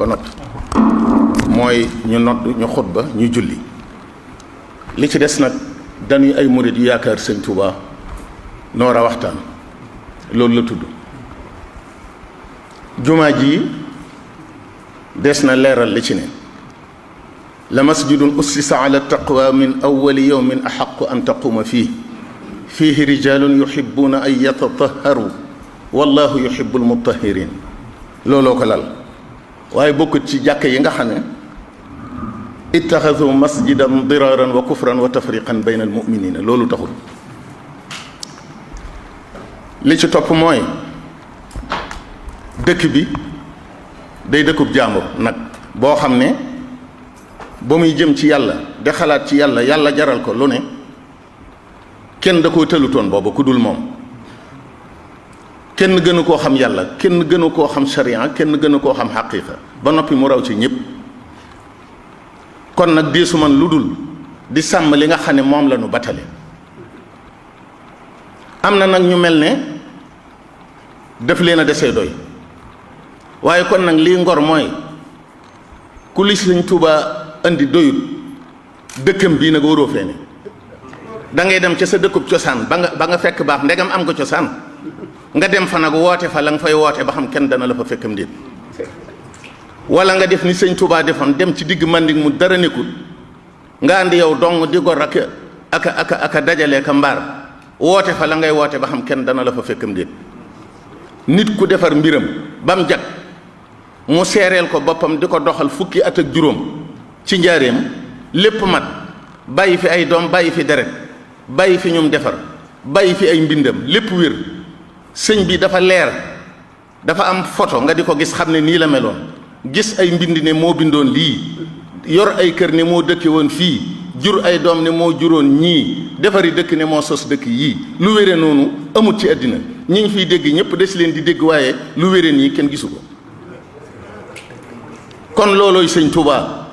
ba noppi mooy ñu nodd ñu xutba ñu julli li ci des nag dañuy ay murid yu yaakaar sëñ Touba noor a waxtaan loolu la tudd jumaa ji des na leeral li ci ne la masjidun ussisa ala taqwa min awwali yawmin axaqu an taquma fiihi rijalun yuhibbuna an yatatahharu wallahu yuhibbul mutahhirin looloo ko lal waaye bokkut ci jàkk yi nga xam ne ittaxadu masjidan diraran wa kufran wa tafriqan bayna almuminina loolu taxul li ci topp mooy dëkk bi day dëkkub jàmbur nag boo xam ne ba muy jëm ci yàlla de xalaat ci yàlla yàlla jaral ko lu ne kenn da koo tëlutoon booba ku dul moom kenn gënu koo xam yàlla kenn gënu koo xam sharia kenn gënu koo xam xaqiqa ba noppi mu raw ci ñëpp kon nag deesu man lu dul di sàmm li nga xam ne moom la nu batale am na nag ñu mel ne def leen a desee doy waaye kon nag lii ngor mooy ku li Sëñ Tuubaa indi doyut dëkkam bii nag waroo fee ne da ngay dem ca sa dëkkub cosaan ba nga fekk baax ndegam am nga cosaan nga dem fa nag woote fa la nga fay woote ba xam kenn dana la fa fekkam déet wala nga def ni Sëñ Tuubaa defoon dem ci digg Manding mu dara nekkul nga andi yow dong di gor aka dajale ka mbaar woote fa la ngay woote ba xam kenn dana la fa fekkam déet nit ku defar mbiram ba mu jag mu seereel ko boppam di ko doxal fukki at ak juróom ci njaareem lépp mat bàyyi fi ay doom bàyyi fi deret bàyyi fi ñum defar bàyyi fi ay mbindam lépp wér sëñ bi dafa leer dafa am photo nga di ko gis xam ne nii la meloon gis ay mbind ne moo bindoon lii yor ay kër ne moo dëkke woon fii jur ay doom ne moo juróon ñii defari dëkk ne moo sos dëkk yii lu wére noonu amut ci àddina ñi ñu fiy dégg ñëpp des leen di dégg waaye lu wére nii kenn gisu ko kon loolooy sëñ Touba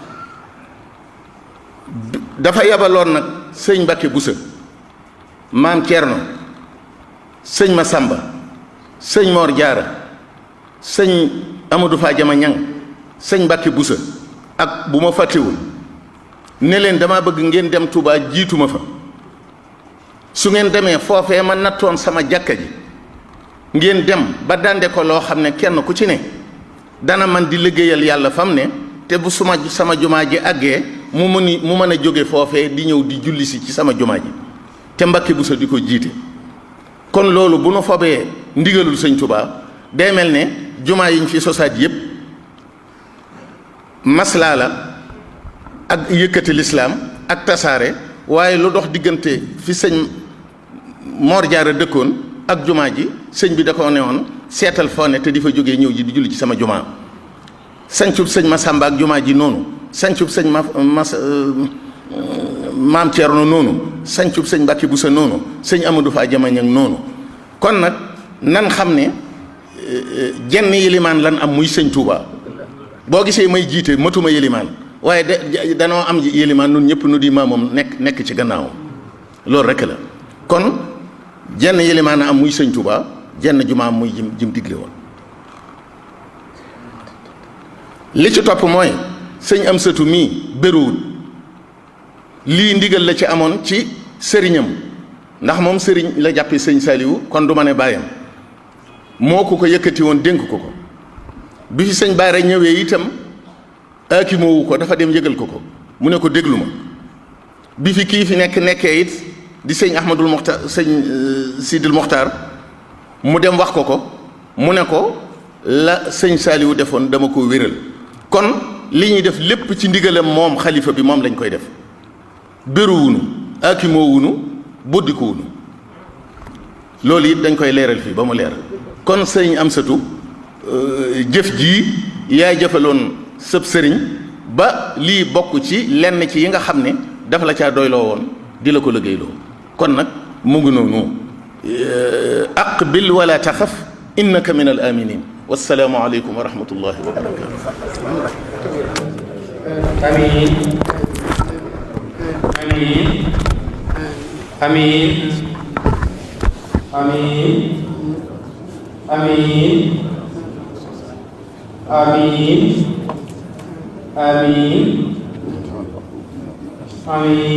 dafa yabaloon nag sëñ Mbàkke Buso maam Ceerno sëñ Masamba sëñ Mor Jaara sëñ Amadou Fadiama Ñang sëñ Mbàkke Buso ak bu ma fàttewul ne leen dama bëgg ngeen dem Touba jiituma fa su ngeen demee foofee ma nattoon sama jàkka ji ngeen dem ba dande ko loo xam ne kenn ku ci ne dana man di liggéeyal yàlla fam ne te bu sama jumaa ji àggee mu mën a jóge foofee di ñëw di julli si ci sama jumaa ji te Mbàkke Buso di ko jiite kon loolu bu nu fobee ndigalul sëñ Touba day mel ne jumaa yi ñu fi sosaat yépp maslaa la ak yëkkati lislaam ak tasaare waaye lu dox diggante fi sëñ Mor Jaara dëkkoon ak jumaa ji sëñ bi da ko ne woon seetal foo ne te di fa jógee ñëw ji di julli ci sama jumaa sancub sëñ Masamba ak jumaa ji noonu sancub sëñ maam Ceerno noonu sancub sëñ Mbàkke Buso noonu sëñ Amadou Fadiama Ñang noonu kon nag nan xam ne jenn yilimaan lan am muy sëñ Touba boo gisee may jiite matuma yilimaan waaye danoo am yilimaan nun ñëpp nu di maamam nekk ci gannaawam loolu rek la kon jenn yilimaan am muy sëñ Touba jenn jumaa am muy jim digle woon li ci topp mooy sëñ Amsatu mii bëriwul lii ndigal la ci amoon ci sëriñam ndax moom sëriñ la jàppe sëñ Saliou kon du ma ne bàyyam moo ko yëkkati woon dénk ko bi fi sëñ Baara ñëwee itam aakimoowu ko dafa dem yëgal ko mu ne ko déglu ma bi fi kii fi nekkee it di sëñ Ahmadul Moxtar sëñ Sidil Moxtar mu dem wax ko mu ne ko la sëñ Saliou defoon dama ko wéral kon li ñuy def lépp ci ndigalam moom xalifa bi moom lañ koy def béruwunu aakimoowunu boddikuwunu loolu it dañ koy leeral fii ba mu leer kon sëñ Amsatu jëf jii yaay jëfaloon sëb sëriñ ba lii bokk ci lenn ci yi nga xam ne dafa la caa doyloo woon di la ko liggéeyloo kon nag mu ngi noonu aqbil wala taxaf innaka min al aminin wassalaamu aleykum wa rahmatullahi wa barakatu amin amin amin amin amin amin آمين آمين